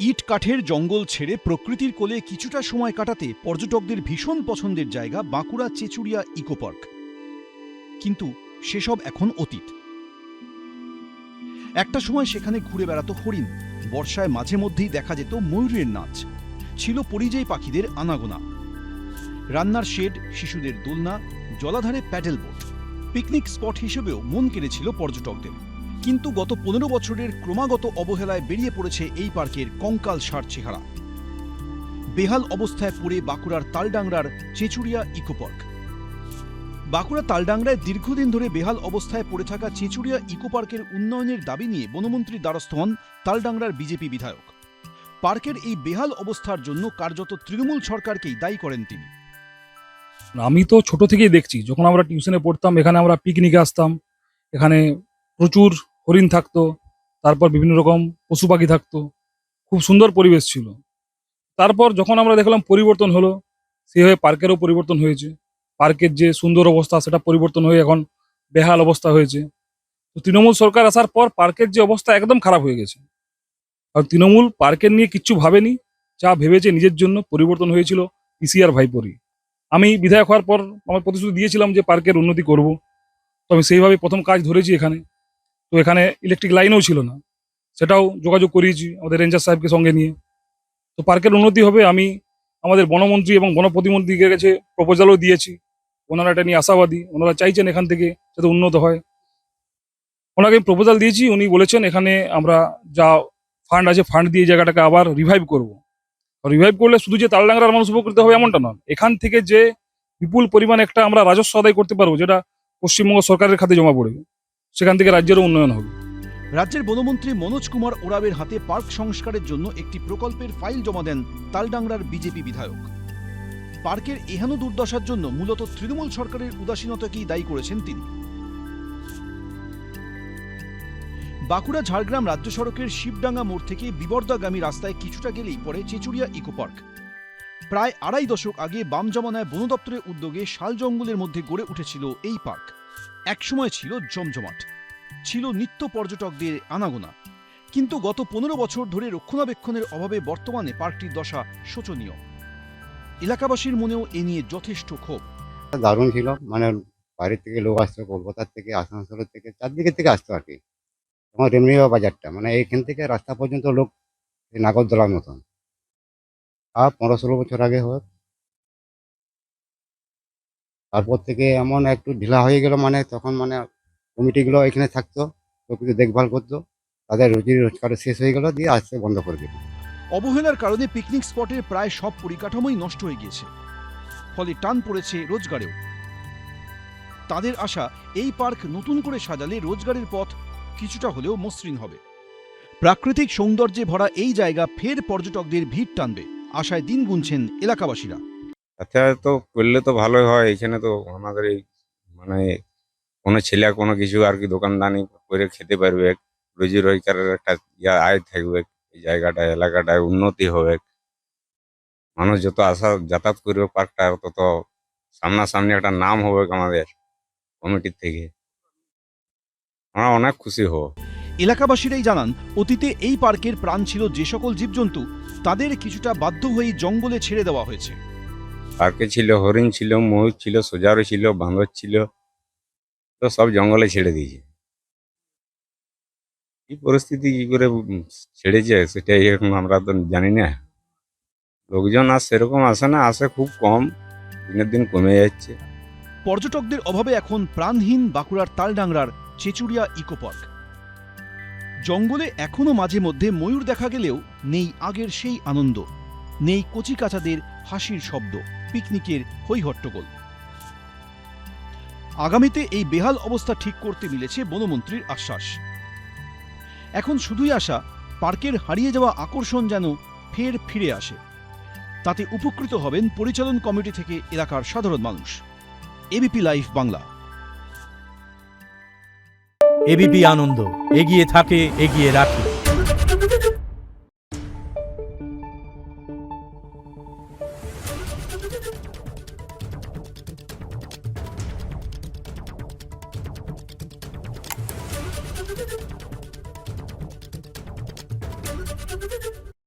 ইট কাঠের জঙ্গল ছেড়ে প্রকৃতির কোলে কিছুটা সময় কাটাতে পর্যটকদের ভীষণ পছন্দের জায়গা বাঁকুড়া চেচুড়িয়া ইকো পার্ক। কিন্তু সেসব এখন অতীত। একটা সময় সেখানে ঘুরে বেড়াতো হরিণ, বর্ষায় মাঝে মধ্যেই দেখা যেত ময়ূরের নাচ, ছিল পরিযায়ী পাখিদের আনাগোনা, রান্নার শেড, শিশুদের দোলনা, জলাধারে প্যাডেল বোট, পিকনিক স্পট হিসেবেও মন কেড়েছিল পর্যটকদের। কিন্তু গত 15 বছরের ক্রমাগত অবহেলায় বেরিয়ে পড়েছে এই পার্কের কঙ্কালসার চেহারা। বেহাল অবস্থায় পড়ে বাঁকুড়ার তালডাংরার চেচুড়িয়া ইকো পার্ক। বাঁকুড়া তালডাংরায় দীর্ঘদিন ধরে বেহাল অবস্থায় পড়ে থাকা চেচুড়িয়া ইকো পার্কের উন্নয়নের দাবি নিয়ে বনমন্ত্রীর দ্বারস্থ হন তালডাংরার বিজেপি বিধায়ক। পার্কের এই বেহাল অবস্থার জন্য কার্যত তৃণমূল সরকারকেই দায়ী করেন তিনি। আমি তো ছোট থেকেই দেখছি, যখন আমরা টিউশনে পড়তাম এখানে আমরা পিকনিকে আসতাম, এখানে প্রচুর হরিণ থাকতো, তারপর বিভিন্ন রকম পশু পাখি থাকতো, খুব সুন্দর পরিবেশ ছিল। তারপর যখন আমরা দেখলাম পরিবর্তন হলো, সেভাবে পার্কেরও পরিবর্তন হয়েছে। পার্কের যে সুন্দর অবস্থা সেটা পরিবর্তন হয়ে এখন বেহাল অবস্থা হয়েছে। তো তৃণমূল সরকার আসার পর পার্কের যে অবস্থা একদম খারাপ হয়ে গেছে। আর তৃণমূল পার্কের নিয়ে কিচ্ছু ভাবেনি, যা ভেবেছে নিজের জন্য। পরিবর্তন হয়েছিল পিসি আর ভাইপোরই। আমি বিধায়ক হওয়ার পর আমার প্রতিশ্রুতি দিয়েছিলাম যে পার্কের উন্নতি করব, তো আমি সেইভাবে প্রথম কাজ ধরেছি এখানে। তো এখানে ইলেকট্রিক লাইনও ছিল না, সেটাও যোগাযোগ করিয়েছি আমাদের রেঞ্জার সাহেবকে সঙ্গে নিয়ে। তো পার্কের উন্নতি হবে। আমি আমাদের বনমন্ত্রী এবং বন প্রতিমন্ত্রীকে কাছে প্রপোজালও দিয়েছি, ওনারা এটা নিয়ে আশাবাদী, ওনারা চাইছেন এখান থেকে যাতে উন্নত হয়। ওনাকে আমি প্রপোজাল দিয়েছি, উনি বলেছেন এখানে আমরা যা ফান্ড আছে ফান্ড দিয়ে জায়গাটাকে আবার রিভাইভ করব। রিভাইভ করলে শুধু যে তালডাংরার মানুষ উপকৃত হবে এমনটা নয়, এখান থেকে যে বিপুল পরিমাণ একটা আমরা রাজস্ব আদায় করতে পারবো, যেটা পশ্চিমবঙ্গ সরকারের খাতে জমা পড়বে, সেখান থেকে রাজ্যেরও উন্নয়ন হবে। রাজ্যের বনমন্ত্রী মনোজ কুমার ওরাবের হাতে পার্ক সংস্কারের জন্য একটি প্রকল্পের ফাইল জমা দেন তালডাংরার বিজেপি বিধায়ক। পার্কের এহেন দুর্দশার জন্য মূলত তৃণমূল সরকারের উদাসীনতাকেই দায়ী করেছেন তিনি। বাঁকুড়া ঝাড়গ্রাম রাজ্য সড়কের শিবডাঙ্গা মোড় থেকে বিবর্দাগামী রাস্তায় কিছুটা গেলেই পড়ে চেচুড়িয়া ইকো পার্ক। প্রায় 2.5 দশক আগে বাম জমানায় বন দপ্তরের উদ্যোগে শাল জঙ্গলের মধ্যে গড়ে উঠেছিল এই পার্ক। একসময় ছিল জমজমাট, ছিল নিত্য পর্যটকদের আনাগোনা। কিন্তু গত 15 বছর ধরে রক্ষণাবেক্ষণের অভাবে বর্তমানে পার্কটির দশা শোচনীয়। এলাকাবাসীর মনেও এ নিয়ে যথেষ্ট ক্ষোভ। দারুণ ছিল, মানে বাইরের থেকে লোক আসতো, কলকাতার থেকে, আসানসোলের থেকে, চারদিকে থেকে আসতো আর কি। তোমার রেমনিয়া বাজারটা মানে এইখান থেকে রাস্তা পর্যন্ত লোক নাগরদোলার মতন। আর 15-16 বছর আগে হয়, তারপর থেকে এমন একটু ঢিলা হয়ে গেল, মানে তখন মানে কমিটিগুলো এখানে থাকতো, প্রকৃতি দেখভাল করতো, তাদের রুজি রোজগার শেষ হয়ে গেল, দিয়ে আসতে বন্ধ করে দিল। অবহেলার কারণে পিকনিক স্পটের প্রায় সব পরিকাঠামোই নষ্ট হয়ে গিয়েছে, ফলে টান পড়েছে রোজগারেও। তাদের আশা এই পার্ক নতুন করে সাজালে রোজগারের পথ কিছুটা হলেও মসৃণ হবে। প্রাকৃতিক সৌন্দর্যে ভরা এই জায়গা ফের পর্যটকদের ভিড় টানবে আশায় দিন গুনছেন এলাকাবাসীরা। আচ্ছা, তো করলে তো ভালোই হয়। এখানে তো আমাদের এই মানে কোনো ছেলে কোনো কিছু আর কি দোকানদানি করে খেতে পারবে, রুজি রোজগারের একটা আয় থাকবে, এই জায়গাটা এলাকাটায় উন্নতি হবে, মানুষ যত আসা যাতায়াত করবে পার্কটা তত সামনাসামনি একটা নাম হবে আমাদের কমিটির থেকে। আমরা অনেক খুশি হব। এলাকাবাসীরাই জানান, অতীতে এই পার্কের প্রাণ ছিল যে সকল জীবজন্তু, তাদের কিছুটা বাধ্য হয়েই জঙ্গলে ছেড়ে দেওয়া হয়েছে। পার্কে ছিল হরিণ, ছিল ময়ূর, ছিল সোজারও, ছিল বাঁদর, ছিল, তো সব জঙ্গলে ছেড়ে দিয়েছে। কি পরিস্থিতি কি করে ছেড়েছে সেটাই এখন আমরা তো জানি না। লোকজন আর সেরকম আসে না, আসে খুব কম, দিনের দিন কমে যাচ্ছে। পর্যটকদের অভাবে এখন প্রাণহীন বাঁকুড়ার তালডাংরার চেচুড়িয়া ইকো পার্ক। জঙ্গলে এখনো মাঝে মধ্যে ময়ূর দেখা গেলেও নেই আগের সেই আনন্দ, নেই কচিকাচাদের হাসির শব্দ, পিকনিকের হইহট্টগোল। আগামীতে এই বেহাল অবস্থা ঠিক করতে মিলেছে বনমন্ত্রীর আশ্বাস। এখন শুধুই আশা পার্কের হারিয়ে যাওয়া আকর্ষণ যেন ফের ফিরে আসে। তাতে উপকৃত হবেন পরিচালন কমিটি থেকে এলাকার সাধারণ মানুষ। ABP live Bangla. এবিপি আনন্দ, এগিয়ে থাকে, এগিয়ে রাখে।